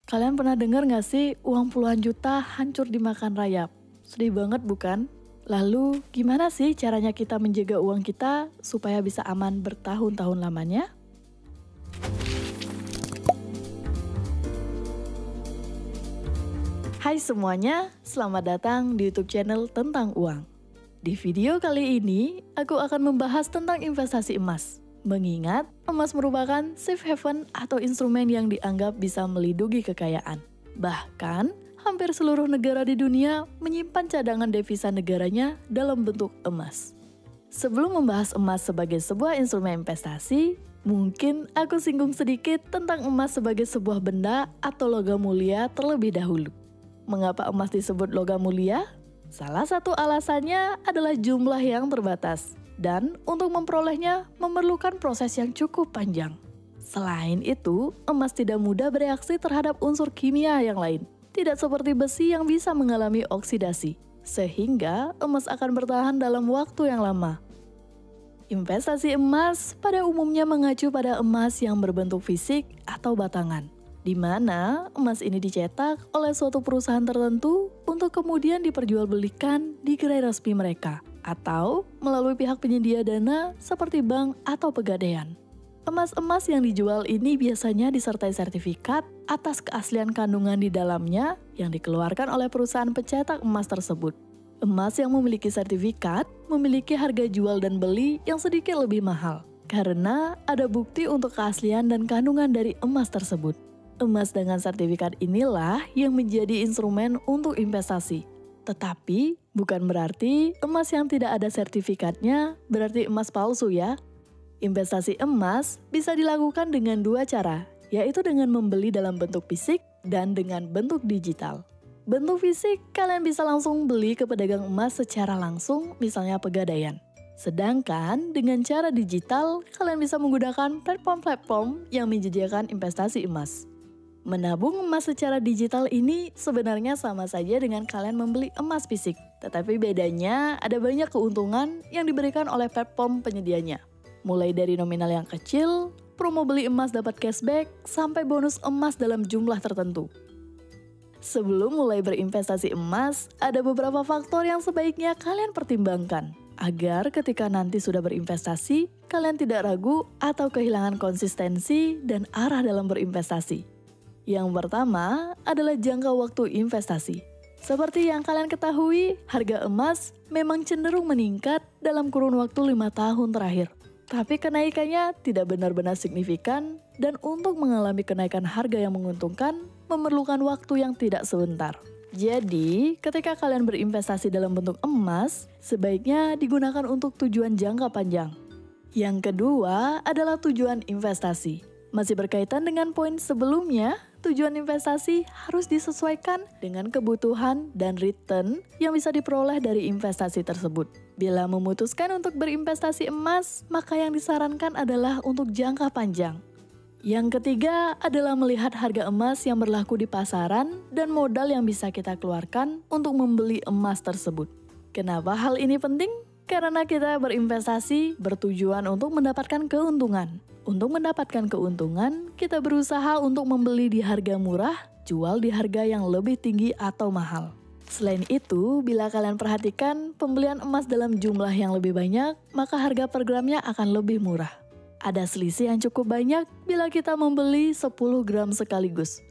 Kalian pernah dengar gak sih uang puluhan juta hancur dimakan rayap? Sedih banget bukan? Lalu gimana sih caranya kita menjaga uang kita supaya bisa aman bertahun-tahun lamanya? Hai semuanya, selamat datang di YouTube channel tentang uang. Di video kali ini, aku akan membahas tentang investasi emas. Mengingat, emas merupakan safe haven atau instrumen yang dianggap bisa melindungi kekayaan. Bahkan, hampir seluruh negara di dunia menyimpan cadangan devisa negaranya dalam bentuk emas. Sebelum membahas emas sebagai sebuah instrumen investasi, mungkin aku singgung sedikit tentang emas sebagai sebuah benda atau logam mulia terlebih dahulu. Mengapa emas disebut logam mulia? Salah satu alasannya adalah jumlah yang terbatas. Dan untuk memperolehnya memerlukan proses yang cukup panjang. Selain itu, emas tidak mudah bereaksi terhadap unsur kimia yang lain. Tidak seperti besi yang bisa mengalami oksidasi. Sehingga emas akan bertahan dalam waktu yang lama. Investasi emas pada umumnya mengacu pada emas yang berbentuk fisik atau batangan. Di mana emas ini dicetak oleh suatu perusahaan tertentu untuk kemudian diperjualbelikan di gerai resmi mereka. Atau melalui pihak penyedia dana seperti bank atau pegadaian. Emas-emas yang dijual ini biasanya disertai sertifikat atas keaslian kandungan di dalamnya yang dikeluarkan oleh perusahaan pencetak emas tersebut. Emas yang memiliki sertifikat memiliki harga jual dan beli yang sedikit lebih mahal karena ada bukti untuk keaslian dan kandungan dari emas tersebut. Emas dengan sertifikat inilah yang menjadi instrumen untuk investasi. Tetapi, bukan berarti emas yang tidak ada sertifikatnya berarti emas palsu ya. Investasi emas bisa dilakukan dengan dua cara, yaitu dengan membeli dalam bentuk fisik dan dengan bentuk digital. Bentuk fisik, kalian bisa langsung beli ke pedagang emas secara langsung, misalnya pegadaian. Sedangkan dengan cara digital, kalian bisa menggunakan platform-platform yang menyediakan investasi emas. Menabung emas secara digital ini sebenarnya sama saja dengan kalian membeli emas fisik. Tetapi bedanya ada banyak keuntungan yang diberikan oleh platform penyedianya. Mulai dari nominal yang kecil, promo beli emas dapat cashback, sampai bonus emas dalam jumlah tertentu. Sebelum mulai berinvestasi emas, ada beberapa faktor yang sebaiknya kalian pertimbangkan. Agar ketika nanti sudah berinvestasi, kalian tidak ragu atau kehilangan konsistensi dan arah dalam berinvestasi. Yang pertama adalah jangka waktu investasi. Seperti yang kalian ketahui, harga emas memang cenderung meningkat dalam kurun waktu 5 tahun terakhir. Tapi kenaikannya tidak benar-benar signifikan dan untuk mengalami kenaikan harga yang menguntungkan memerlukan waktu yang tidak sebentar. Jadi, ketika kalian berinvestasi dalam bentuk emas, sebaiknya digunakan untuk tujuan jangka panjang. Yang kedua adalah tujuan investasi. Masih berkaitan dengan poin sebelumnya, tujuan investasi harus disesuaikan dengan kebutuhan dan return yang bisa diperoleh dari investasi tersebut. Bila memutuskan untuk berinvestasi emas, maka yang disarankan adalah untuk jangka panjang. Yang ketiga adalah melihat harga emas yang berlaku di pasaran dan modal yang bisa kita keluarkan untuk membeli emas tersebut. Kenapa hal ini penting? Karena kita berinvestasi bertujuan untuk mendapatkan keuntungan. Untuk mendapatkan keuntungan, kita berusaha untuk membeli di harga murah, jual di harga yang lebih tinggi atau mahal. Selain itu, bila kalian perhatikan pembelian emas dalam jumlah yang lebih banyak, maka harga per gramnya akan lebih murah. Ada selisih yang cukup banyak bila kita membeli 10 gram sekaligus.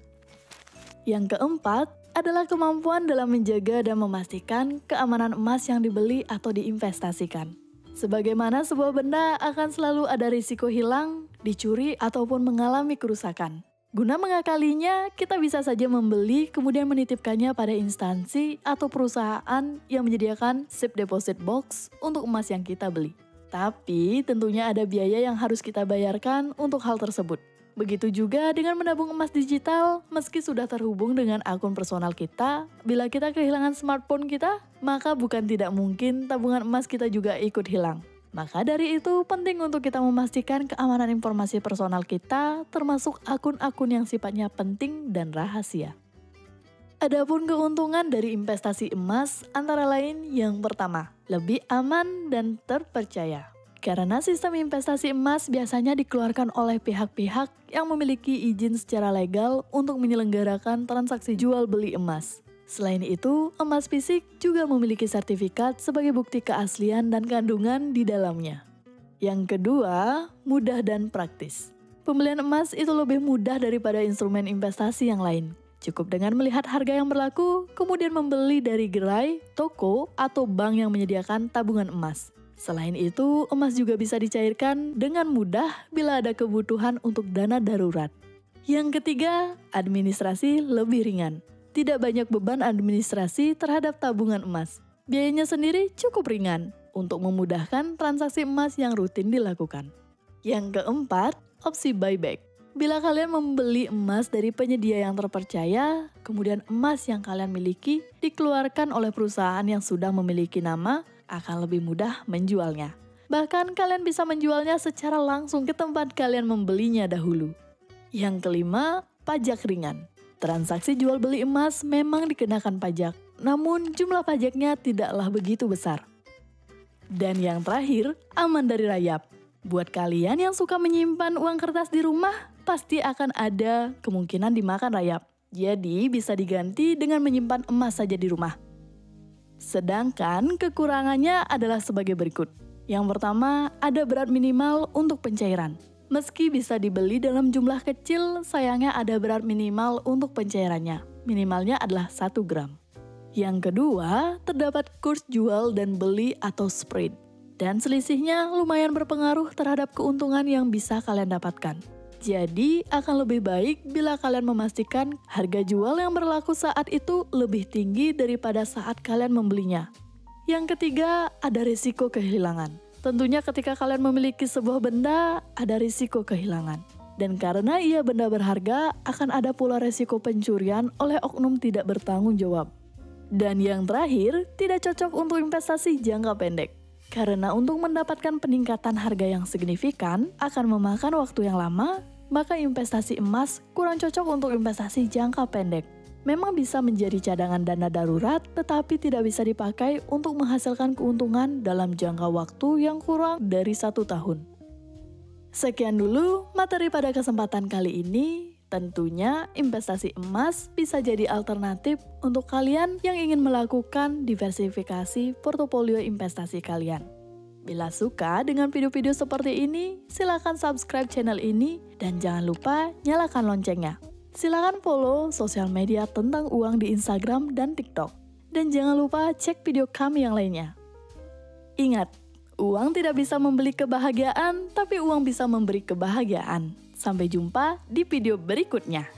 Yang keempat adalah kemampuan dalam menjaga dan memastikan keamanan emas yang dibeli atau diinvestasikan. Sebagaimana sebuah benda akan selalu ada risiko hilang, dicuri, ataupun mengalami kerusakan. Guna mengakalinya, kita bisa saja membeli kemudian menitipkannya pada instansi atau perusahaan yang menyediakan safe deposit box untuk emas yang kita beli. Tapi tentunya ada biaya yang harus kita bayarkan untuk hal tersebut. Begitu juga dengan menabung emas digital, meski sudah terhubung dengan akun personal kita, bila kita kehilangan smartphone kita, maka bukan tidak mungkin tabungan emas kita juga ikut hilang. Maka dari itu penting untuk kita memastikan keamanan informasi personal kita, termasuk akun-akun yang sifatnya penting dan rahasia. Adapun keuntungan dari investasi emas antara lain yang pertama, lebih aman dan terpercaya. Karena sistem investasi emas biasanya dikeluarkan oleh pihak-pihak yang memiliki izin secara legal untuk menyelenggarakan transaksi jual beli emas. Selain itu, emas fisik juga memiliki sertifikat sebagai bukti keaslian dan kandungan di dalamnya. Yang kedua, mudah dan praktis. Pembelian emas itu lebih mudah daripada instrumen investasi yang lain. Cukup dengan melihat harga yang berlaku, kemudian membeli dari gerai, toko, atau bank yang menyediakan tabungan emas. Selain itu, emas juga bisa dicairkan dengan mudah bila ada kebutuhan untuk dana darurat. Yang ketiga, administrasi lebih ringan. Tidak banyak beban administrasi terhadap tabungan emas. Biayanya sendiri cukup ringan untuk memudahkan transaksi emas yang rutin dilakukan. Yang keempat, opsi buyback. Bila kalian membeli emas dari penyedia yang terpercaya, kemudian emas yang kalian miliki dikeluarkan oleh perusahaan yang sudah memiliki nama, akan lebih mudah menjualnya. Bahkan kalian bisa menjualnya secara langsung ke tempat kalian membelinya dahulu. Yang kelima, pajak ringan. Transaksi jual beli emas memang dikenakan pajak, namun jumlah pajaknya tidaklah begitu besar. Dan yang terakhir, aman dari rayap. Buat kalian yang suka menyimpan uang kertas di rumah, pasti akan ada kemungkinan dimakan rayap. Jadi bisa diganti dengan menyimpan emas saja di rumah. Sedangkan kekurangannya adalah sebagai berikut. Yang pertama, ada berat minimal untuk pencairan. Meski bisa dibeli dalam jumlah kecil, sayangnya ada berat minimal untuk pencairannya. Minimalnya adalah 1 gram. Yang kedua, terdapat kurs jual dan beli atau spread. Dan selisihnya lumayan berpengaruh terhadap keuntungan yang bisa kalian dapatkan. Jadi, akan lebih baik bila kalian memastikan harga jual yang berlaku saat itu lebih tinggi daripada saat kalian membelinya. Yang ketiga, ada risiko kehilangan. Tentunya ketika kalian memiliki sebuah benda, ada risiko kehilangan. Dan karena ia benda berharga, akan ada pula risiko pencurian oleh oknum tidak bertanggung jawab. Dan yang terakhir, tidak cocok untuk investasi jangka pendek. Karena untuk mendapatkan peningkatan harga yang signifikan, akan memakan waktu yang lama, maka investasi emas kurang cocok untuk investasi jangka pendek. Memang bisa menjadi cadangan dana darurat, tetapi tidak bisa dipakai untuk menghasilkan keuntungan dalam jangka waktu yang kurang dari 1 tahun. Sekian dulu materi pada kesempatan kali ini. Tentunya investasi emas bisa jadi alternatif untuk kalian yang ingin melakukan diversifikasi portofolio investasi kalian. Bila suka dengan video-video seperti ini, silakan subscribe channel ini dan jangan lupa nyalakan loncengnya. Silakan follow sosial media tentang uang di Instagram dan TikTok. Dan jangan lupa cek video kami yang lainnya. Ingat, uang tidak bisa membeli kebahagiaan, tapi uang bisa memberi kebahagiaan. Sampai jumpa di video berikutnya.